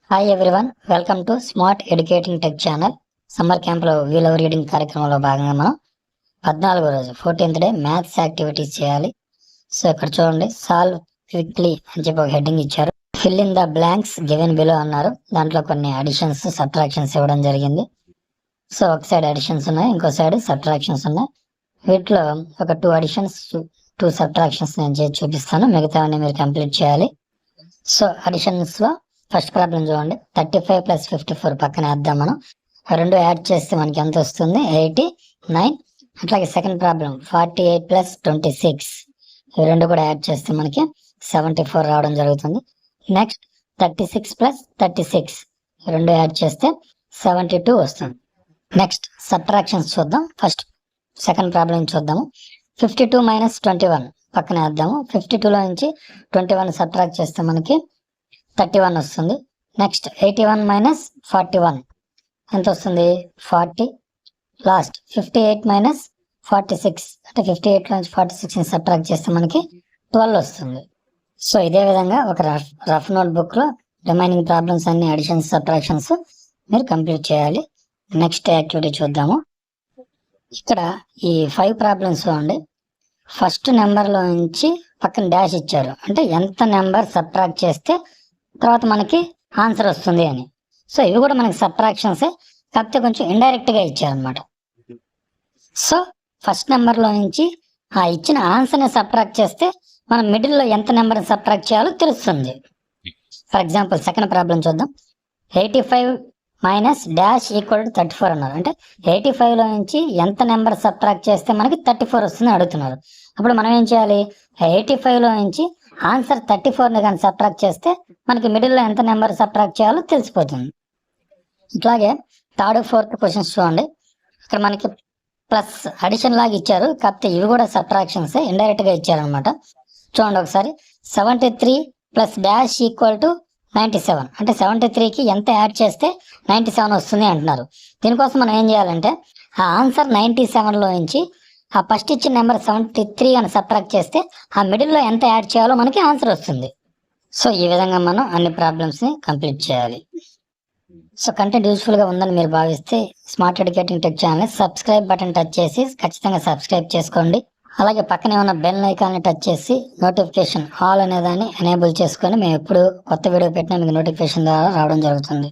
Hi everyone, welcome to smart educating tech channel. Summer క్యాంప్లో wheel over reading కార్యక్రమంలో భాగంగా మనం 14వ రోజు 14th డే మ్యాథ్స్ యాక్టివిటీస్ చేయాలి. సో ఇక్కడ చూడండి, సాల్వ్ క్విక్లీ అని చెప్పి ఒక హెడ్డింగ్ ఇచ్చారు. Fill in the blanks given below అన్నారు. దాంట్లో కొన్ని అడిషన్స్ సబ్ట్రాక్షన్స్ ఇవ్వడం జరిగింది. సో ఒక సైడ్ అడిషన్స్ ఉన్నాయి, ఇంకో సైడ్ సబ్ట్రాక్షన్స్ ఉన్నాయి. వీటిలో ఒక 2 అడిషన్స్ 2 సబ్ట్రాక్షన్స్ నేను చేసి చూపిస్తాను, మిగతావన్నీ మీరు కంప్లీట్ చేయాలి. సో అడిషన్స్ లో ఫస్ట్ ప్రాబ్లం చూడండి, 35 + 54 పక్కన వేద్దాం. మనం రెండు యాడ్ చేస్తే మనకి ఎంత వస్తుంది? 89. అట్లాగే సెకండ్ ప్రాబ్లం 48 + 26, ఈ రెండు కూడా యాడ్ చేస్తే మనకి 74 రావడం జరుగుతుంది. నెక్స్ట్ 36 + 36, రెండు యాడ్ చేస్తే 72 వస్తుంది. నెక్స్ట్ సబ్ట్రాక్షన్స్ చూద్దాం. ఫస్ట్ సెకండ్ ప్రాబ్లం చూద్దాము. 52 - 21 పక్కన వేద్దాము. 52లో నుంచి 21 సబ్ట్రాక్ట్ చేస్తే మనకి 31 వస్తుంది. నెక్స్ట్ 81 - 41 ఎంత వస్తుంది? 40. లాస్ట్ 58 - 46, అంటే 58లో నుంచి 46ని సబ్ట్రాక్ట్ చేస్తే మనకి 12 వస్తుంది. సో ఇదే విధంగా ఒక రఫ్ నోట్ బుక్ లో రిమైనింగ్ ప్రాబ్లమ్స్ అన్ని అడిషన్స్ సబ్ట్రాక్షన్స్ మీరు కంప్లీట్ చేయాలి. నెక్స్ట్ యాక్టివిటీ చూద్దాము. ఇక్కడ ఈ 5 ప్రాబ్లమ్స్ అండి, ఫస్ట్ నెంబర్లో నుంచి పక్కన డాష్ ఇచ్చారు, అంటే ఎంత నెంబర్ సబ్ట్రాక్ట్ చేస్తే తర్వాత మనకి ఆన్సర్ వస్తుంది అని. సో ఇవి కూడా మనకి సబ్ట్రాక్షన్సే, కాకపోతే కొంచెం ఇండైరెక్ట్ గా ఇచ్చారనమాట. సో ఫస్ట్ నెంబర్లో నుంచి ఆ ఇచ్చిన ఆన్సర్ని సబ్ట్రాక్ట్ చేస్తే మనం మిడిల్లో ఎంత నెంబర్ని సబ్ట్రాక్ట్ చేయాలో తెలుస్తుంది. ఫర్ ఎగ్జాంపుల్ సెకండ్ ప్రాబ్లం చూద్దాం. 85 - డాష్ ఈక్వల్ టు 34 అన్నారు, అంటే 85లో నుంచి ఎంత నెంబర్ సబ్ట్రాక్ట్ చేస్తే మనకి 34 వస్తుంది అడుగుతున్నారు. అప్పుడు మనం ఏం చేయాలి? 85లో నుంచి ఆన్సర్ 34ని కానీ సబ్ట్రాక్ట్ చేస్తే మనకి మిడిల్లో ఎంత నెంబర్ సబ్ట్రాక్ట్ చేయాలో తెలిసిపోతుంది. ఇట్లాగే థర్డ్ ఫోర్త్ క్వశ్చన్స్ చూడండి. ఇక్కడ మనకి ప్లస్ అడిషన్ లాగా ఇచ్చారు, కాకపోతే ఇవి కూడా సబ్ట్రాక్షన్స్ ఇండైరెక్ట్ గా ఇచ్చారనమాట. చూడండి ఒకసారి, 73 + డాష్ ఈక్వల్ టు 97, అంటే 73కి ఎంత యాడ్ చేస్తే 97 వస్తుంది అంటున్నారు. దీనికోసం మనం ఏం చేయాలంటే ఆ ఆన్సర్ 97లో నుంచి ఆ ఫస్ట్ ఇచ్చిన నెంబర్ 73 అని సబ్ట్రాక్ట్ చేస్తే ఆ మిడిల్లో ఎంత యాడ్ చేయాలో మనకి ఆన్సర్ వస్తుంది. సో ఈ విధంగా మనం అన్ని ప్రాబ్లమ్స్ని కంప్లీట్ చేయాలి. సో కంటెంట్ యూస్ఫుల్గా ఉందని మీరు భావిస్తే స్మార్ట్ ఎడ్యుకేటింగ్ టెక్ ఛానల్ని సబ్స్క్రైబ్ బటన్ టచ్ చేసి ఖచ్చితంగా సబ్స్క్రైబ్ చేసుకోండి. అలాగే పక్కనే ఉన్న బెల్ ఐకాన్ని టచ్ చేసి నోటిఫికేషన్ ఆల్ అనేదాన్ని ఎనేబుల్ చేసుకొని మేము ఎప్పుడు కొత్త వీడియో పెట్టినా మీకు నోటిఫికేషన్ ద్వారా రావడం జరుగుతుంది.